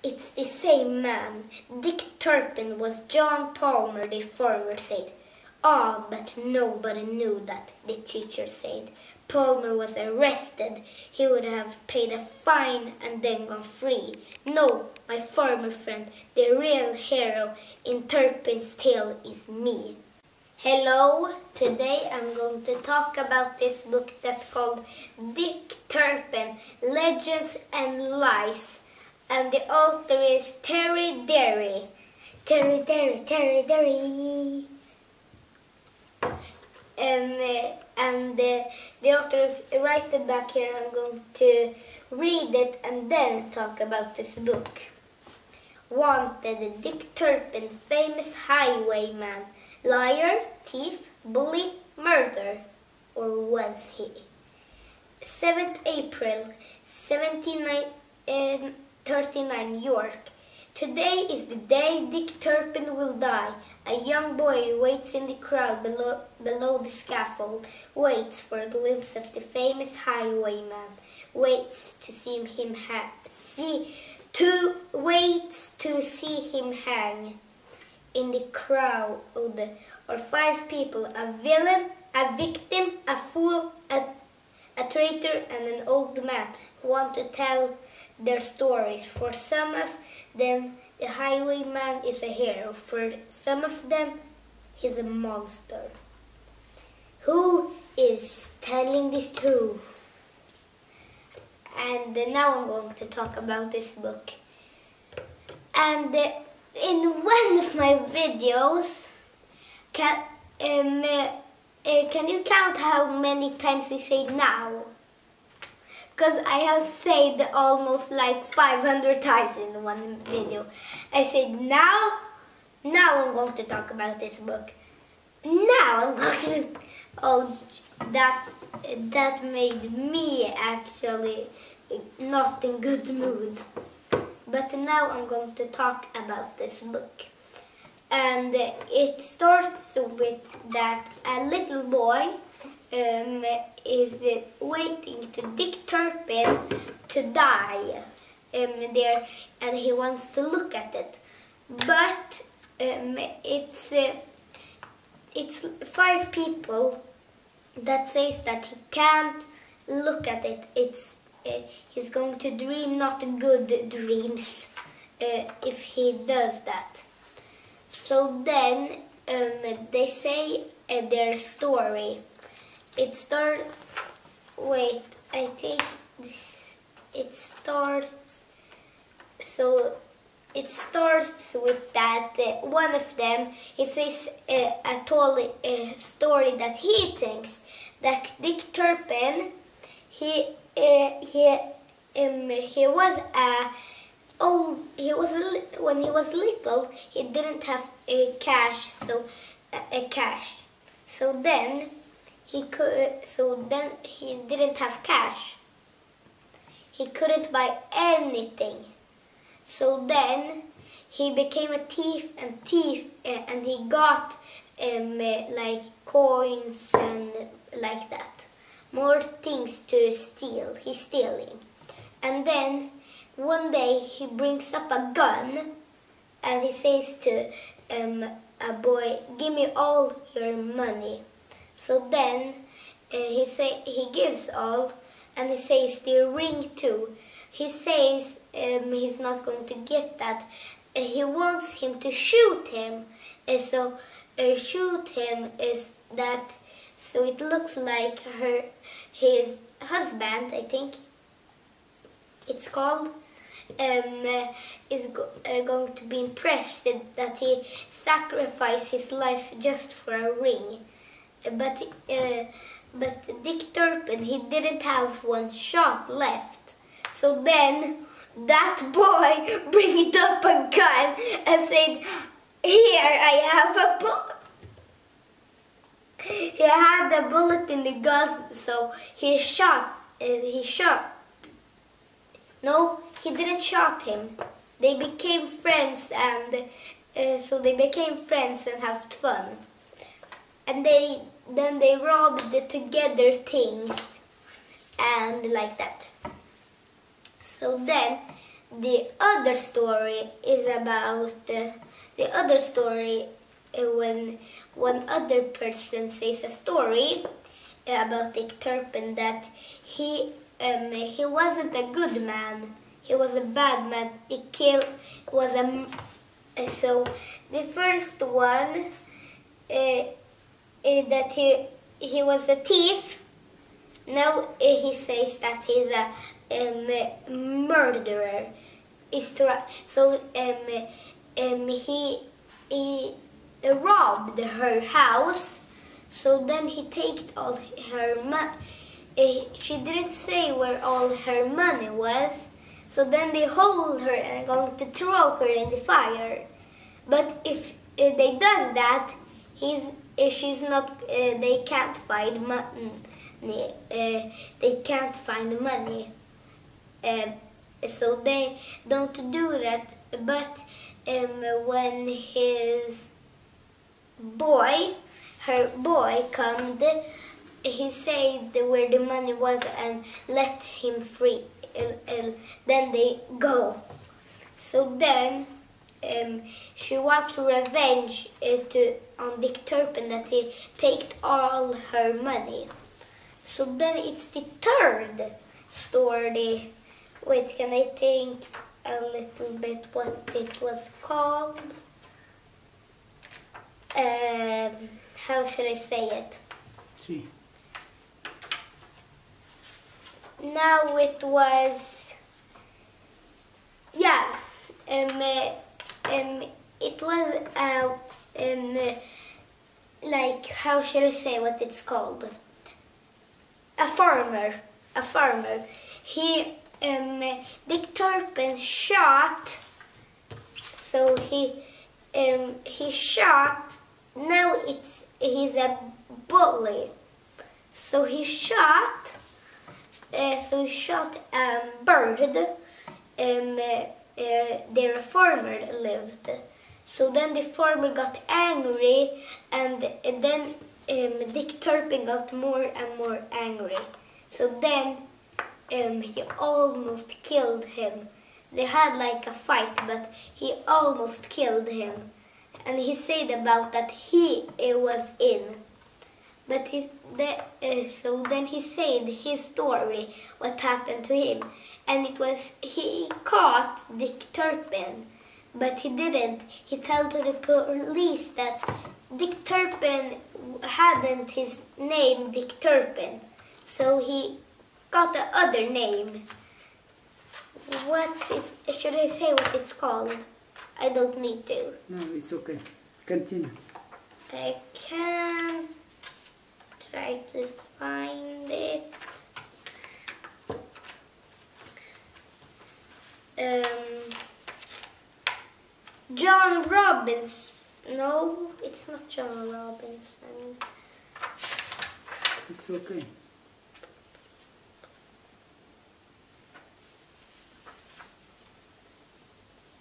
It's the same man. Dick Turpin was John Palmer, the farmer said. Ah, but nobody knew that, the teacher said. Palmer was arrested. He would have paid a fine and then gone free. No, my farmer friend, the real hero in Turpin's tale is me. Hello, today I'm going to talk about this book that's called Dick Turpin, Legends and Lies. And the author is DEARY. DEARY. And the author is right back here. I'm going to read it and then talk about this book. Wanted, Dick Turpin, famous highwayman, liar, thief, bully, murderer, or was he? 7th April, 1739, York. Today is the day Dick Turpin will die. A young boy waits in the crowd below the scaffold, waits for a glimpse of the famous highwayman, waits to see him hang. In the crowd are 5 people: a villain, a victim, a fool, a traitor, and an old man who want to tell their stories. For some of them, the highwayman is a hero. For some of them, he's a monster. Who is telling the truth? And now I'm going to talk about this book. And in one of my videos, can you count how many times I say now? Because I have said almost like 500 times in one video. I said now I'm going to talk about this book. Now I'm going to... Oh, that made me actually not in good mood. But now I'm going to talk about this book. And it starts with that a little boy is waiting to Dick Turpin to die there, and he wants to look at it. But it's 5 people that says that he can't look at it. He's going to dream not good dreams if he does that. So then they say their story. It starts with that one of them, he says a story that he thinks that Dick Turpin, when he was little, he didn't have cash. So then he didn't have cash. He couldn't buy anything. So then he became a thief, and he got like coins and like that. More things to steal. He's stealing. And then one day he brings up a gun and he says to a boy, "Give me all your money." So then he gives all, and he says the ring too. He says he's not going to get that. He wants him to shoot him. So shoot him is that. So it looks like his husband, I think it's called, is going to be impressed that he sacrificed his life just for a ring. But Dick Turpin, he didn't have one shot left. So then that boy brought up a gun and said, "Here, I have a bullet." He had a bullet in the gun, so he shot. No, he didn't shot him. They became friends, and had fun. And then they robbed together things and like that. So then the other story is about when one other person says a story about Dick Turpin that he wasn't a good man. He was a bad man. So the first one that he was a thief. Now he says that he's a murderer. So he robbed her house. So then he takes all her money. She didn't say where all her money was. So then they hold her and are going to throw her in the fire. But if they does that, she's not. They can't find money. They can't find money. So they don't do that. But when her boy comes, he said where the money was and let him free. Then they go. So then she wants revenge on Dick Turpin that he take all her money. So then it's the third story. Wait, can I think a little bit what it was called? How should I say it? See. Now it was, yeah, it was like, how should I say what it's called? A farmer. Dick Turpin shot. So he shot. Now he's a bully. So he shot. So he shot a bird. There a farmer lived. So then the farmer got angry, and then Dick Turpin got more and more angry. So then he almost killed him. They had like a fight, but he almost killed him. And he said about that he was in. But so then he said his story, what happened to him. And it was, he caught Dick Turpin, but he didn't. He told to the police that Dick Turpin hadn't his name Dick Turpin. So he got the other name. Should I say what it's called? I don't need to. No, it's okay. Continue. I can try to find it. John Robbins. No, it's not John Robinson. It's okay.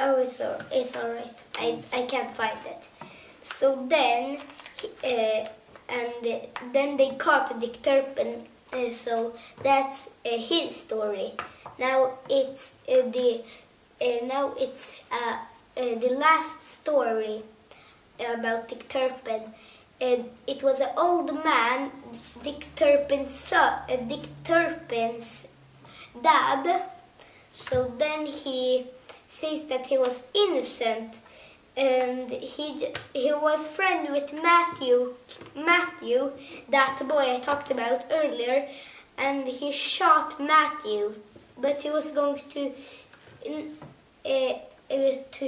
Oh, it's all right. I can't find it. So then, then they caught Dick Turpin. So that's his story. Now it's the last story about Dick Turpin. It was an old man, Dick Turpin's dad. So then he says that he was innocent, and he was friend with Matthew, that boy I talked about earlier, and he shot Matthew, but he was going to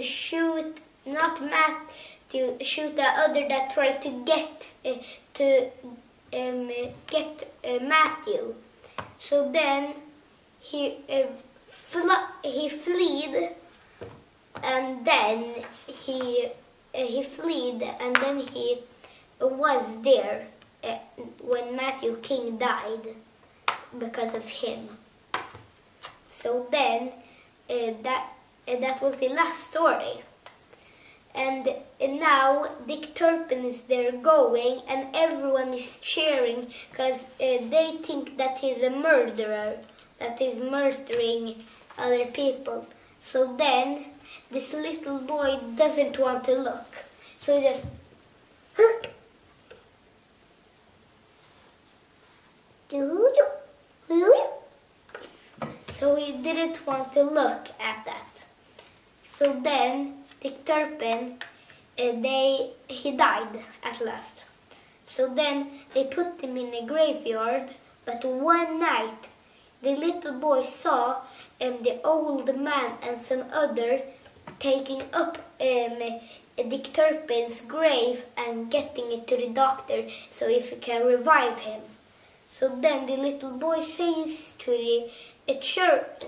shoot not Matthew, shoot the other that tried to get Matthew. So then he fled. And then he fled, and then he was there when Matthew King died because of him. So then that was the last story. And now Dick Turpin is there going, and everyone is cheering because they think that he's a murderer, that is murdering other people. So then this little boy doesn't want to look. So he just so he didn't want to look at that. So then Dick Turpin, he died at last. So then they put him in a graveyard, but one night the little boy saw the old man and some other taking up Dick Turpin's grave and getting it to the doctor so if he can revive him. So then the little boy says to the church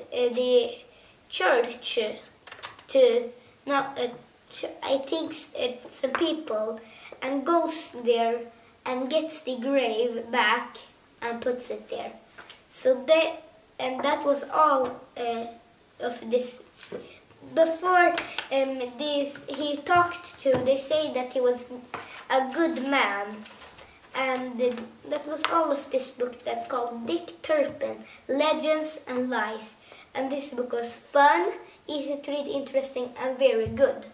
to not I think some people, and goes there and gets the grave back and puts it there. So that was all of this. Before this, he talked to. They say that he was a good man, and that was all of this book that called Dick Turpin, Legends and Lies. And this book was fun, easy to read, interesting, and very good.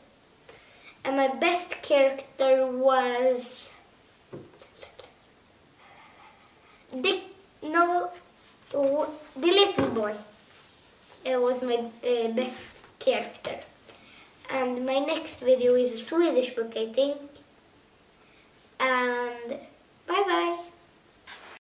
And my best character was the little boy. It was my best character. And my next video is a Swedish book, I think. And bye bye.